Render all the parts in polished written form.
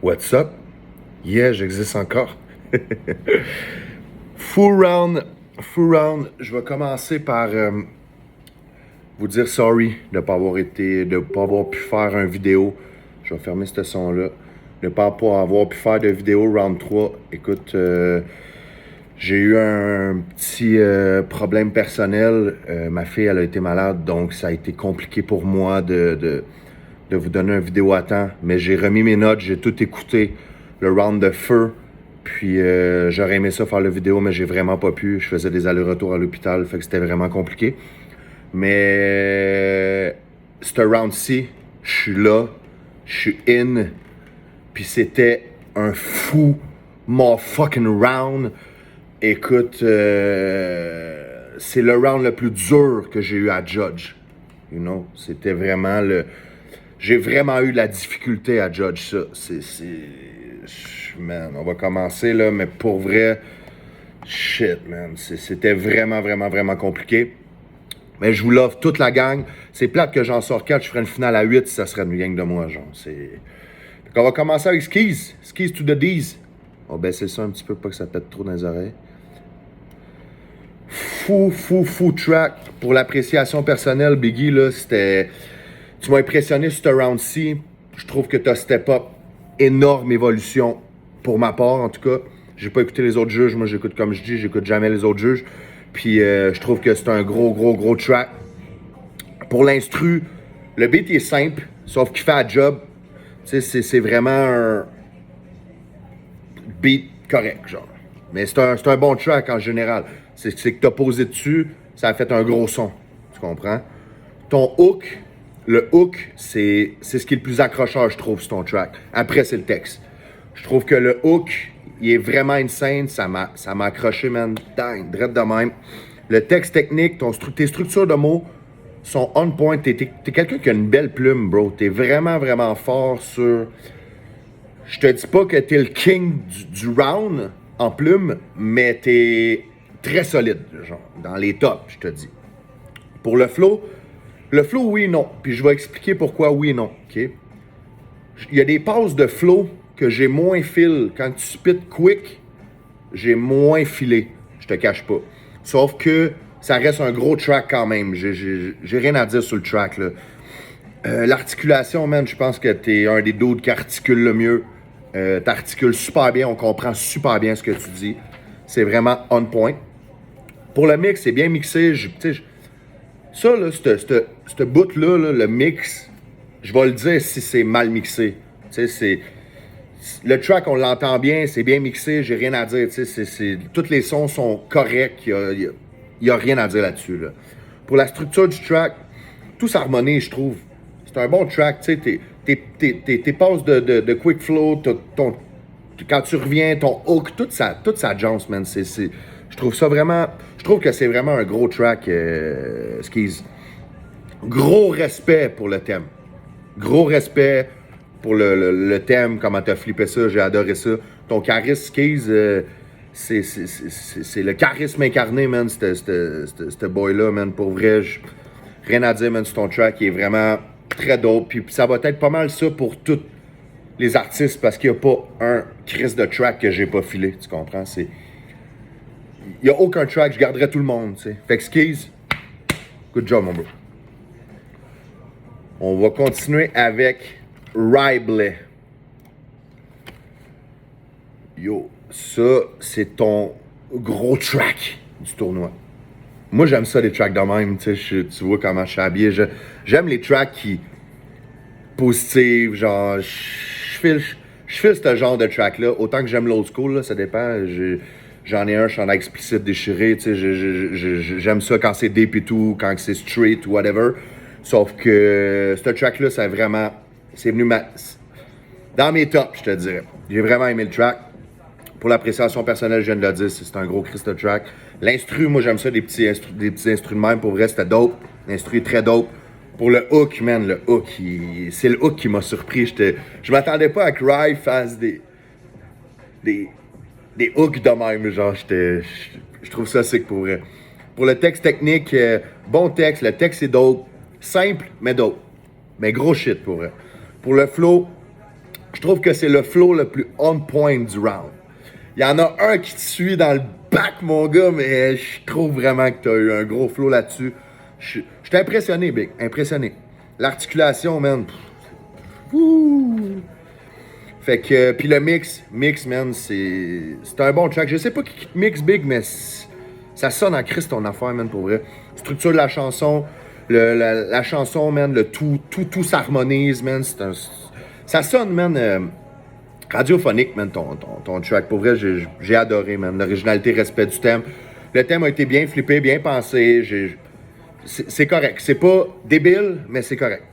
What's up? Yeah, j'existe encore. Full round. Je vais commencer par vous dire sorry de ne pas avoir pu faire une vidéo. Je vais fermer ce son-là. De ne pas avoir pu faire de vidéo round 3. Écoute, j'ai eu un petit problème personnel. Ma fille, elle a été malade, donc ça a été compliqué pour moi de vous donner une vidéo à temps. Mais j'ai remis mes notes, j'ai tout écouté, le round de feu. Puis j'aurais aimé ça faire la vidéo, mais j'ai vraiment pas pu. Je faisais des allers-retours à l'hôpital, fait que c'était vraiment compliqué. Mais ce round-ci, je suis là, je suis in. Puis c'était un fou motherfucking round. Écoute, c'est le round le plus dur que j'ai eu à judge. You know, c'était vraiment le... J'ai vraiment eu de la difficulté à judge ça. Man, on va commencer là, mais pour vrai, shit, man. C'était vraiment compliqué. Mais je vous l'offre toute la gang. C'est plate que j'en sors 4, je ferais une finale à 8 si ça serait une gang de moi, genre. Donc on va commencer avec Skis. Skis to the D's. On va baisser ça un petit peu, pas que ça pète trop dans les oreilles. Fou track. Pour l'appréciation personnelle, Biggie, là, c'était... Tu m'as impressionné sur ce round-ci. Je trouve que tu as step up. Énorme évolution, pour ma part, en tout cas. J'ai pas écouté les autres juges. Moi, j'écoute, comme je dis, j'écoute jamais les autres juges. Puis, je trouve que c'est un gros track. Pour l'instru, le beat est simple, sauf qu'il fait la job. Tu sais, c'est vraiment un beat correct, genre. Mais c'est un bon track en général. C'est que t'as posé dessus, ça a fait un gros son. Tu comprends? Ton hook, le hook, c'est ce qui est le plus accrocheur, je trouve, sur ton track. Après, c'est le texte. Je trouve que le hook, il est vraiment insane. Ça m'a accroché, man. Dang, drette de même. Le texte technique, tes structures de mots sont on point. T'es quelqu'un qui a une belle plume, bro. T'es vraiment fort sur... Je te dis pas que t'es le king du round en plume, mais t'es très solide, genre, dans les tops, je te dis. Pour le flow, oui et non. Puis je vais expliquer pourquoi oui et non, OK? Il y a des passes de flow que j'ai moins fil. Quand tu spit quick, j'ai moins filé. Je te cache pas. Sauf que ça reste un gros track quand même. J'ai rien à dire sur le track, là. L'articulation, man, je pense que t'es un des dudes qui articule le mieux. T'articules super bien, on comprend super bien ce que tu dis. C'est vraiment on point. Pour le mix, c'est bien mixé. Ça, là, ce bout-là, là, le mix, je vais le dire si c'est mal mixé. Tu sais, le track, on l'entend bien, c'est bien mixé, j'ai rien à dire. Tu sais, tous les sons sont corrects, il y a rien à dire là-dessus. Là. Pour la structure du track, tout s'harmonise, je trouve. C'est un bon track, tu sais, tes passes de quick flow, quand tu reviens, ton hook, toute sa jance, man. Je trouve ça vraiment... Je trouve que c'est vraiment un gros track, Skis. Gros respect pour le thème. Gros respect pour le thème, comment t'as flippé ça, j'ai adoré ça. Ton charisme, Skis, c'est le charisme incarné, man, ce boy-là, man. Pour vrai, rien à dire, man, sur ton track, il est vraiment très dope. Puis ça va être pas mal ça pour tous les artistes, parce qu'il n'y a pas un Chris de track que j'ai pas filé, tu comprends? Il n'y a aucun track, je garderai tout le monde, tu sais. Fait que Skis, good job, mon bro. On va continuer avec Ribley. Yo, ça, c'est ton gros track du tournoi. Moi, j'aime ça, les tracks de même, tu sais. Tu vois comment je suis habillé. J'aime les tracks qui... positifs, genre... Je file ce genre de track-là. Autant que j'aime l'old school, là, ça dépend. J'en ai un chandail explicite déchiré, tu sais, j'aime ça quand c'est deep et tout, quand c'est street ou whatever. Sauf que ce track-là, c'est venu dans mes tops, je te dirais. J'ai vraiment aimé le track. Pour l'appréciation personnelle, je viens de le dire, c'est un gros Christ track. L'instru, moi j'aime ça, des petits instrus de même, pour vrai, c'était dope. L'instru est très dope. Pour le hook, man, c'est le hook qui m'a surpris. Je m'attendais pas à que Rye fasse des hooks de même, genre, je trouve ça sick pour vrai. Pour le texte technique, bon texte, le texte est dope, simple, mais dope. Mais gros shit pour vrai. Pour le flow, Je trouve que c'est le flow le plus on point du round. Il y en a un qui te suit dans le back, mon gars, mais je trouve vraiment que tu as eu un gros flow là-dessus. Je suis impressionné, Big. Impressionné. L'articulation, man. Ouh. Fait que, puis le mix, man, c'est un bon track. Je sais pas qui mix, Big, mais ça sonne en Christ ton affaire, man, pour vrai. Structure de la chanson, la chanson, man, le tout s'harmonise, man. Ça sonne, man, radiophonique, man, ton track. Pour vrai, j'ai adoré, man. L'originalité, respect du thème. Le thème a été bien flippé, bien pensé. C'est correct. C'est pas débile, mais c'est correct.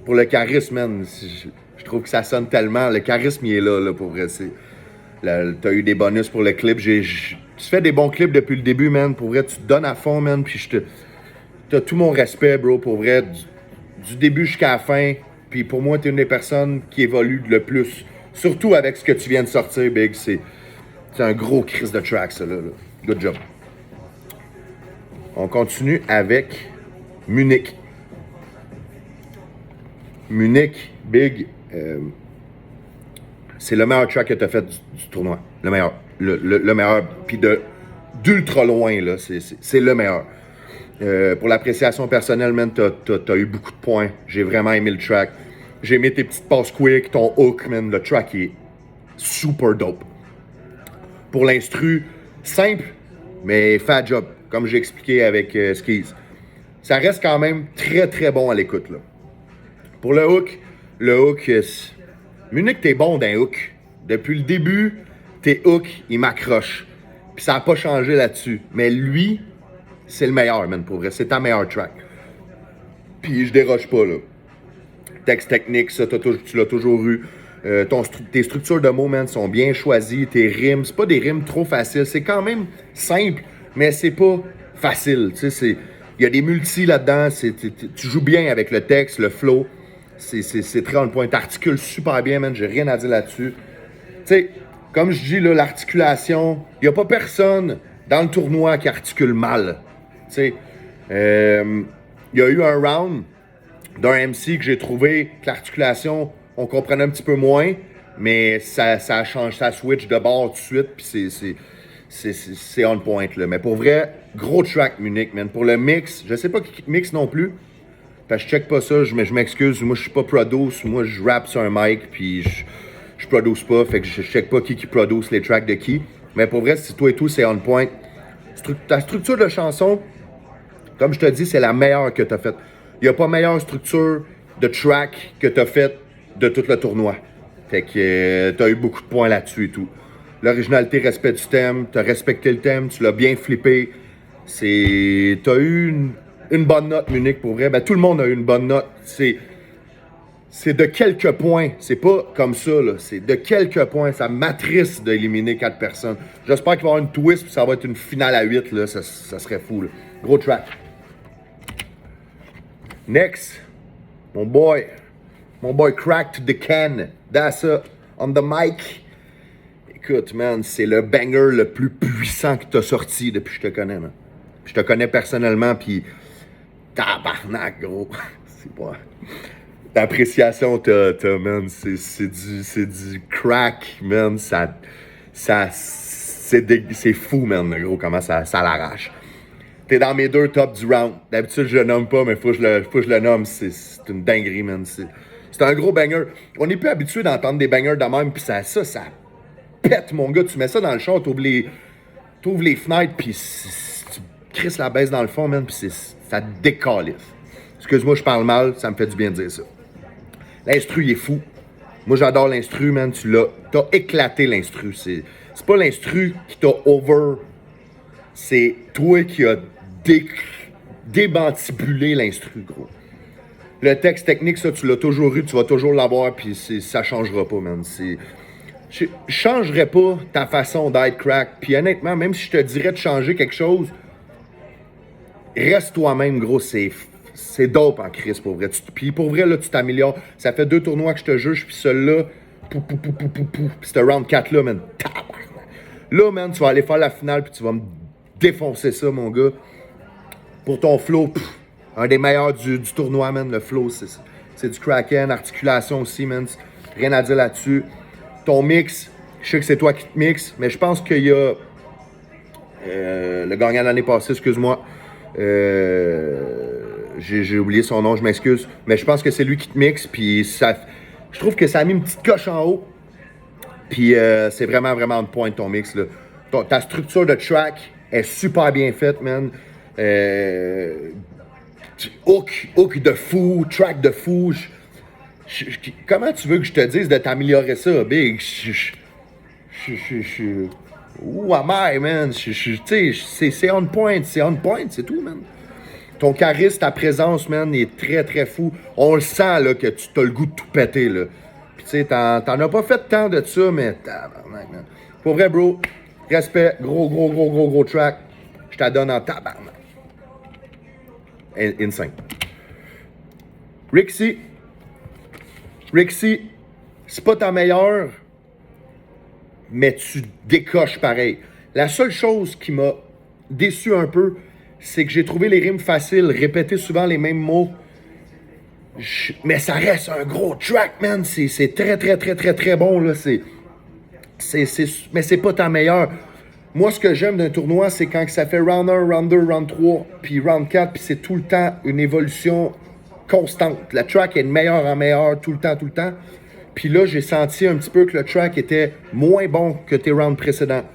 Pour le charisme, man, je trouve que ça sonne tellement. Le charisme, il est là pour vrai. T'as eu des bonus pour le clip. Tu fais des bons clips depuis le début, man. Pour vrai, tu te donnes à fond, man. Puis t'as tout mon respect, bro, pour vrai. Du début jusqu'à la fin. Puis pour moi, t'es une des personnes qui évolue le plus. Surtout avec ce que tu viens de sortir, Big. C'est un gros crise de track, ça, là. Good job. On continue avec Munich. Munich, Big, c'est le meilleur track que tu as fait du tournoi. Le meilleur. Le meilleur. Puis d'ultra loin, là. C'est le meilleur. Pour l'appréciation personnelle, man, t'as eu beaucoup de points. J'ai vraiment aimé le track. J'ai aimé tes petites passes quick, ton hook, man. Le track est super dope. Pour l'instru, simple, mais fat job, comme j'ai expliqué avec Skis. Ça reste quand même très, très bon à l'écoute, là. Pour le hook, Munich, t'es bon d'un hook. Depuis le début, tes hooks, ils m'accrochent. Puis ça n'a pas changé là-dessus. Mais lui, c'est le meilleur, man, pour vrai. C'est ta meilleure track. Puis je déroge pas, là. Texte technique, ça, tu l'as toujours eu. Tes structures de mots, man, sont bien choisies. Tes rimes, c'est pas des rimes trop faciles. C'est quand même simple, mais c'est pas facile. Tu sais, il y a des multis là-dedans. Tu joues bien avec le texte, le flow. C'est très on point. T'articules super bien, man. J'ai rien à dire là-dessus. Tu sais, comme je dis, là, l'articulation, il n'y a pas personne dans le tournoi qui articule mal. Tu sais, il y a eu un round d'un MC que j'ai trouvé que l'articulation, on comprenait un petit peu moins, mais ça change, ça switch de bord tout de suite, puis c'est on point, là. Mais pour vrai, gros track, Munich, man. Pour le mix, je sais pas qui mix non plus. Parce que je check pas ça, je m'excuse, moi je suis pas produce, moi je rappe sur un mic, puis je produce pas, fait que je check pas qui produce les tracks de qui. Mais pour vrai, si toi et tout, c'est on point. Ta structure de chanson, comme je te dis, c'est la meilleure que t'as faite. Il n'y a pas meilleure structure de track que t'as faite de tout le tournoi. Fait que t'as eu beaucoup de points là-dessus et tout. L'originalité, respect du thème, t'as respecté le thème, tu l'as bien flippé. T'as eu une bonne note, Munich, pour vrai. Ben, tout le monde a eu une bonne note. C'est de quelques points. C'est pas comme ça, là. C'est de quelques points. Ça m'attriste d'éliminer 4 personnes. J'espère qu'il va y avoir une twist puis ça va être une finale à 8, là. Ça serait fou, là. Gros track. Next. Mon boy Cracked the Can. That's it. On the mic. Écoute, man, c'est le banger le plus puissant que t'as sorti depuis que je te connais, man. Je te connais personnellement, puis tabarnak, gros. C'est pas... L'appréciation, t'as, man, c'est du crack, man. C'est fou, man, gros, comment ça l'arrache. T'es dans mes 2 tops du round. D'habitude, je le nomme pas, mais faut que je le nomme. C'est une dinguerie, man. C'est un gros banger. On n'est plus habitué d'entendre des bangers de même, puis ça pète, mon gars. Tu mets ça dans le char, t'ouvres les fenêtres, puis tu crisses la baisse dans le fond, man, puis ça décalisse. Excuse-moi, je parle mal, ça me fait du bien de dire ça. L'instru, il est fou. Moi, j'adore l'instru, man. T'as éclaté l'instru. C'est pas l'instru qui t'a over. C'est toi qui as débantibulé l'instru, gros. Le texte technique, ça, tu l'as toujours eu, tu vas toujours l'avoir, puis ça changera pas, man. Je changerais pas ta façon d'être crack. Puis honnêtement, même si je te dirais de changer quelque chose, reste toi-même, gros. C'est dope en crise, pour vrai. Puis pour vrai, là, tu t'améliores. Ça fait 2 tournois que je te juge, puis celui-là, puis ce round 4 là, man, là, man, tu vas aller faire la finale, puis tu vas me défoncer ça, mon gars. Pour ton flow, un des meilleurs du tournoi, man. Le flow, c'est du Kraken, articulation aussi, man. Rien à dire là-dessus. Ton mix, je sais que c'est toi qui te mixes, mais je pense qu'il y a le gagnant de l'année passée, excuse-moi. J'ai oublié son nom, je m'excuse. Mais je pense que c'est lui qui te mixe. Puis je trouve que ça a mis une petite coche en haut. Puis c'est vraiment, vraiment de pointe ton mix. Là. Ta structure de track est super bien faite, man. Hook de fou, track de fou. Comment tu veux que je te dise de t'améliorer ça, Big? Où am I, man? C'est on point, c'est tout, man. Ton charisme, ta présence, man, est très, très fou. On le sent, là, que tu as le goût de tout péter, là. Puis, tu sais, t'en as pas fait tant de ça, mais tabarnak, man. Pour vrai, bro, respect, gros track. Je t'en donne en tabarnak. Insane. Rixie, c'est pas ta meilleure, mais tu décoches pareil. La seule chose qui m'a déçu un peu, c'est que j'ai trouvé les rimes faciles, répéter souvent les mêmes mots. Mais ça reste un gros track, man. C'est très bon, là. Mais c'est pas ta meilleure. Moi, ce que j'aime d'un tournoi, c'est quand ça fait round 1, round 2, round 3, puis round 4, puis c'est tout le temps une évolution constante. Le track est de meilleur en meilleur tout le temps. Puis là, j'ai senti un petit peu que le track était moins bon que tes rounds précédents.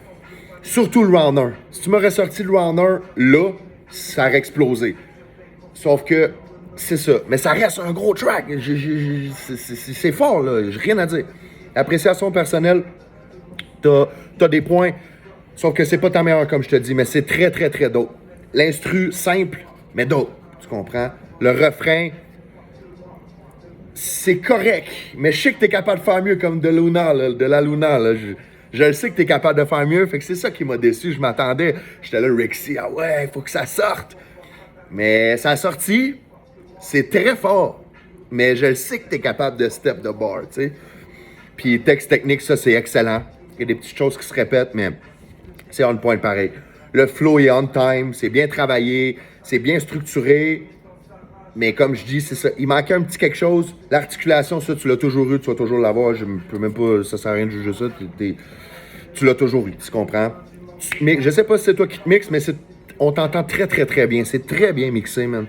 Surtout le round 1. Si tu m'aurais sorti le round 1, là, ça aurait explosé. Sauf que, c'est ça. Mais ça reste un gros track. C'est fort, là. J'ai rien à dire. Appréciation personnelle, t'as des points. Sauf que c'est pas ta meilleure, comme je te dis. Mais c'est très dope. L'instru, simple, mais dope. Tu comprends? Le refrain, c'est correct. Mais je sais que t'es capable de faire mieux, comme de la Luna, là. Je le sais que t'es capable de faire mieux. Fait que c'est ça qui m'a déçu. Je m'attendais. J'étais là, Rixie, ah ouais, faut que ça sorte. Mais ça a sorti. C'est très fort. Mais je le sais que t'es capable de step the bar, tu sais. Puis texte technique, ça, c'est excellent. Il y a des petites choses qui se répètent, mais c'est on point pareil. Le flow est on time. C'est bien travaillé. C'est bien structuré. Mais comme je dis, c'est ça. Il manquait un petit quelque chose. L'articulation, ça, tu l'as toujours eu. Tu vas toujours l'avoir. Je ne peux même pas... Ça sert à rien de juger ça. Tu l'as toujours eu. Tu comprends? Mais je sais pas si c'est toi qui te mixes, mais on t'entend très bien. C'est très bien mixé, man.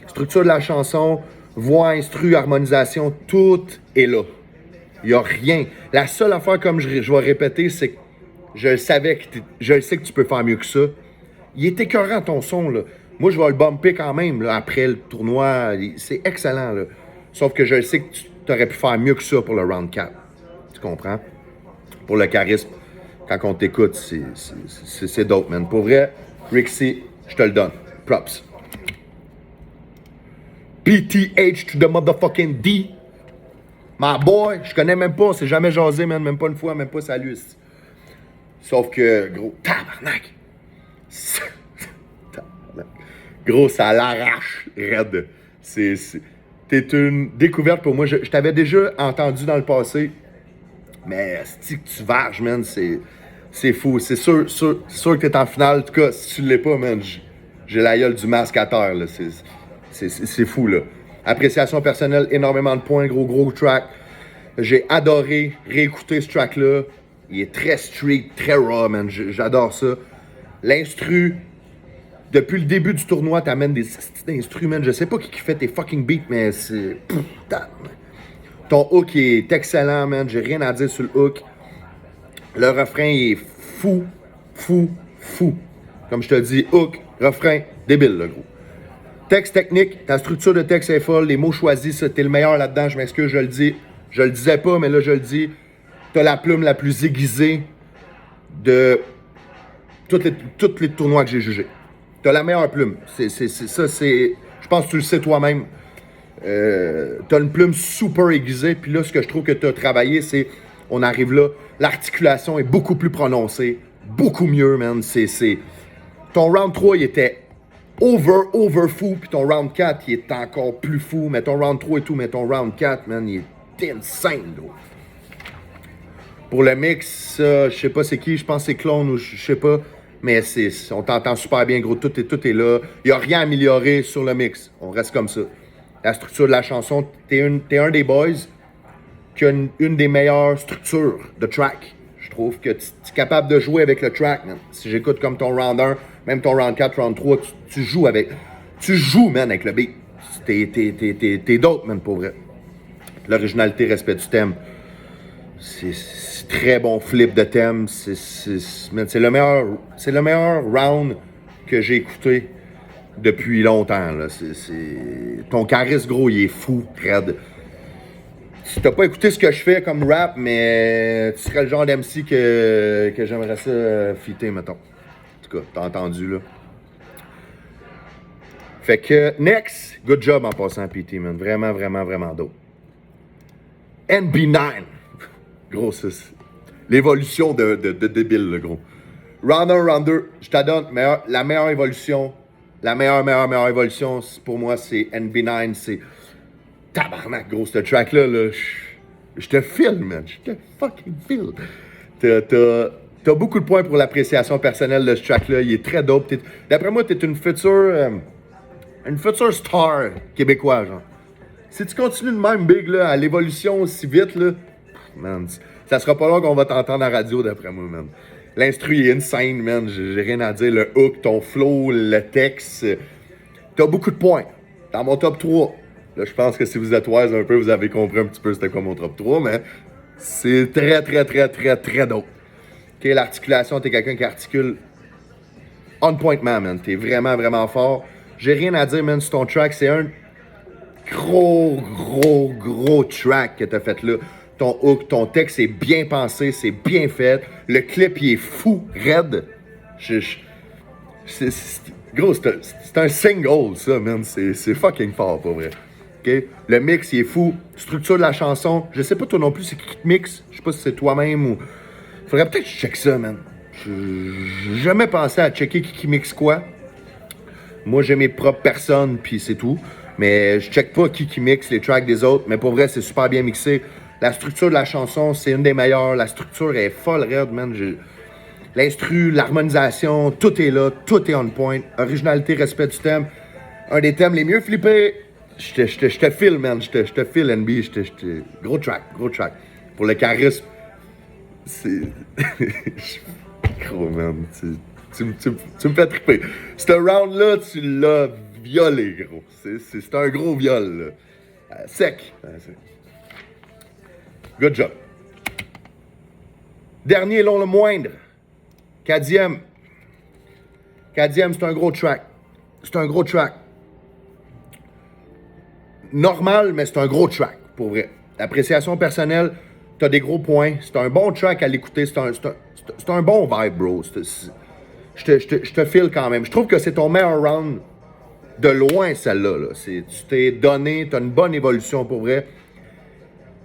Structure de la chanson, voix, instru, harmonisation, tout est là. Il n'y a rien. La seule affaire, comme je vais répéter, c'est que je sais que tu peux faire mieux que ça. Il est écœurant, ton son, là. Moi, je vais le bumper quand même, là, après le tournoi. C'est excellent, là. Sauf que je sais que tu aurais pu faire mieux que ça pour le round 4. Tu comprends? Pour le charisme, quand on t'écoute, c'est dope, man. Pour vrai, Rixie, je te le donne. Props. PTH to the motherfucking D. My boy, je connais même pas, c'est jamais jasé, man. Même pas une fois, même pas salut. Sauf que, gros, tabarnak. Gros, ça l'arrache, raide. T'es une découverte pour moi. Je t'avais déjà entendu dans le passé, mais si tu varges, man, c'est fou. C'est sûr que t'es en finale. En tout cas, si tu l'es pas, man, j'ai la gueule du masque à terre, là. C'est fou, là. Appréciation personnelle, énormément de points, gros track. J'ai adoré réécouter ce track-là. Il est très street, très raw, man. J'adore ça. L'instru, depuis le début du tournoi, t'amènes des instruments. Je sais pas qui fait tes fucking beats, mais c'est... Ton hook est excellent, man. J'ai rien à dire sur le hook. Le refrain, il est fou. Comme je te dis, hook, refrain, débile, le gros. Texte technique, ta structure de texte est folle. Les mots choisis, t'es le meilleur là-dedans. Je m'excuse, je le dis. Je le disais pas, mais là, je le dis. T'as la plume la plus aiguisée de tous les tournois que j'ai jugés. T'as la meilleure plume. Je pense que tu le sais toi-même. T'as une plume super aiguisée. Puis là, ce que je trouve que t'as travaillé, c'est... On arrive là. L'articulation est beaucoup plus prononcée. Beaucoup mieux, man. Ton round 3, il était over fou. Puis ton round 4, il est encore plus fou. Mais ton round 3 et tout. Mais ton round 4, man, il est insane, gros. Pour le mix, je sais pas c'est qui. Je pense que c'est Clone ou je sais pas. Mais on t'entend super bien, gros. Tout est là. Il n'y a rien à améliorer sur le mix. On reste comme ça. La structure de la chanson, t'es un des boys. qui a une des meilleures structures de track. Je trouve que tu es capable de jouer avec le track, man. Si j'écoute comme ton round 1, même ton round 4, round 3, tu joues avec. Tu joues, man, avec le beat. T'es dope, man, pour vrai. L'originalité, respect du thème. C'est très bon flip de thème. C'est le meilleur round que j'ai écouté depuis longtemps. Là. Ton charisme, gros, il est fou, raide. Si t'as pas écouté ce que je fais comme rap, mais tu serais le genre d'MC que j'aimerais ça fitter, mettons. En tout cas, t'as entendu, là. Fait que, next, good job en passant, PT, man. Vraiment, vraiment, vraiment dope. NB9. Gros, c'est l'évolution de débile, le gros. Round 1, round 2, je t'adonne la meilleure évolution. La meilleure évolution, pour moi, c'est NB9. C'est tabarnak, gros, ce track-là. Là, je te file, man. Je te fucking file. T'as beaucoup de points pour l'appréciation personnelle de ce track-là. Il est très dope. D'après moi, t'es une future star québécoise, genre. Si tu continues de même big, là, à l'évolution aussi vite, là, man, ça sera pas long qu'on va t'entendre à la radio, d'après moi, man. L'instru est insane, man. J'ai rien à dire. Le hook, ton flow, le texte. T'as beaucoup de points. Dans mon top 3. Là, je pense que si vous êtes wise un peu, vous avez compris un petit peu c'était quoi mon top 3, mais c'est très, très, très, très, très dope. OK, l'articulation, t'es quelqu'un qui articule on point, man. T'es vraiment, vraiment fort. J'ai rien à dire, man, sur ton track. C'est un gros track que t'as fait là. Ton hook, ton texte, c'est bien pensé, c'est bien fait. Le clip, il est fou, raide. Gros, c'est un single, ça, man. C'est fucking fort, pour vrai. Okay? Le mix, il est fou. Structure de la chanson, je sais pas toi non plus, c'est qui te mixe. Je sais pas si c'est toi-même ou... Faudrait peut-être que je check ça, man. J'ai jamais pensé à checker qui mixe quoi. Moi, j'ai mes propres personnes, puis c'est tout. Mais je check pas qui mixe les tracks des autres. Mais pour vrai, c'est super bien mixé. La structure de la chanson, c'est une des meilleures. La structure est folle raide, man. L'instru, l'harmonisation, tout est là. Tout est on point. Originalité, respect du thème. Un des thèmes les mieux flippés. Je te file, man. Je te file, NB. Gros track. Pour le charisme, c'est... Gros, man. Tu me fais triper. Ce round-là, tu l'as violé, gros. C'est un gros viol, là. Sec. Good job. Dernier, long le moindre. Cadiem, c'est un gros track. Normal, mais c'est un gros track, pour vrai. Appréciation personnelle, t'as des gros points. C'est un bon track à l'écouter. C'est un bon vibe, bro. Je te file quand même. Je trouve que c'est ton meilleur round de loin, celle-là. Là. Tu t'es donné, t'as une bonne évolution, pour vrai.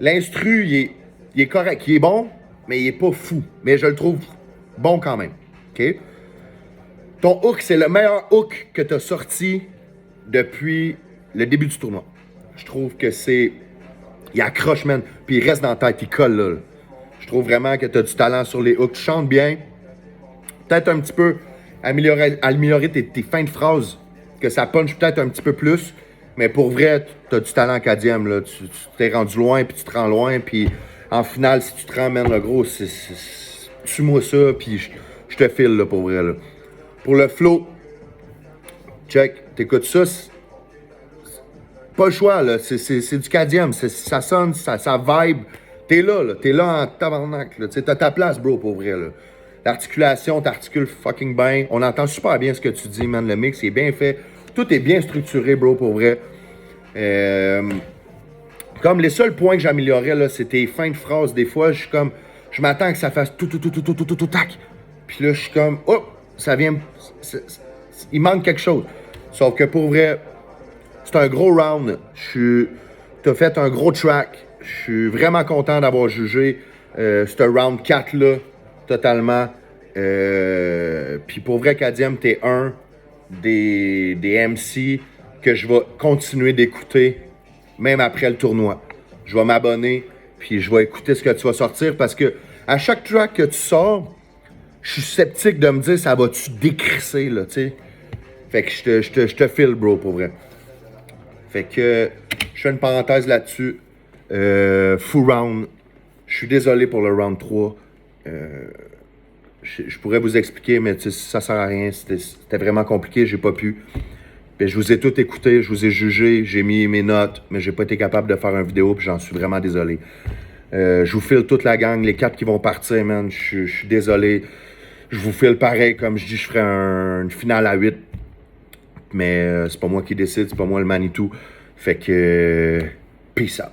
L'instru, il est correct. Il est bon, mais il est pas fou. Mais je le trouve bon quand même. OK? Ton hook, c'est le meilleur hook que tu as sorti depuis le début du tournoi. Je trouve que c'est... Il accroche, man. Puis il reste dans la tête. Il colle, là. Je trouve vraiment que tu as du talent sur les hooks. Tu chantes bien. Peut-être un petit peu améliorer tes fins de phrases. Que ça punch peut-être un petit peu plus. Mais pour vrai, tu as du talent acadien, là. Tu t'es rendu loin, puis tu te rends loin. Puis en finale, si tu te ramènes, le gros, tue-moi ça, puis je te file, là, pour vrai, là. Pour le flow, check, t'écoutes ça, pas le choix, là. C'est du cadiem, ça sonne, ça vibe. T'es là en tabarnak, là. T'as ta place, bro, pour vrai, là. L'articulation, t'articules fucking bien. On entend super bien ce que tu dis, man. Le mix est bien fait. Tout est bien structuré, bro, pour vrai. Comme les seuls points que j'améliorais, là, c'était fin de phrase. Des fois, je m'attends que ça fasse tout, tac. Puis là, je suis comme, oh, ça vient, il manque quelque chose. Sauf que pour vrai, c'est un gros round. T'as fait un gros track. Je suis vraiment content d'avoir jugé ce round 4-là, totalement. Puis pour vrai, Cadiem, t'es un des MC que je vais continuer d'écouter, même après le tournoi. Je vais m'abonner, puis je vais écouter ce que tu vas sortir, parce que à chaque track que tu sors, je suis sceptique de me dire, ça va-tu décrisser, là, tu sais. Fait que je te file, bro, pour vrai. Fait que je fais une parenthèse là-dessus. Full round. Je suis désolé pour le round 3. Je pourrais vous expliquer, mais ça sert à rien. C'était vraiment compliqué, j'ai pas pu. Puis je vous ai tout écouté, je vous ai jugé, j'ai mis mes notes, mais j'ai pas été capable de faire une vidéo, puis j'en suis vraiment désolé. Je vous file toute la gang, les 4 qui vont partir, man. Je suis désolé. Je vous file pareil, comme je dis, je ferai une finale à 8. Mais c'est pas moi qui décide, c'est pas moi le Manitou. Fait que peace out.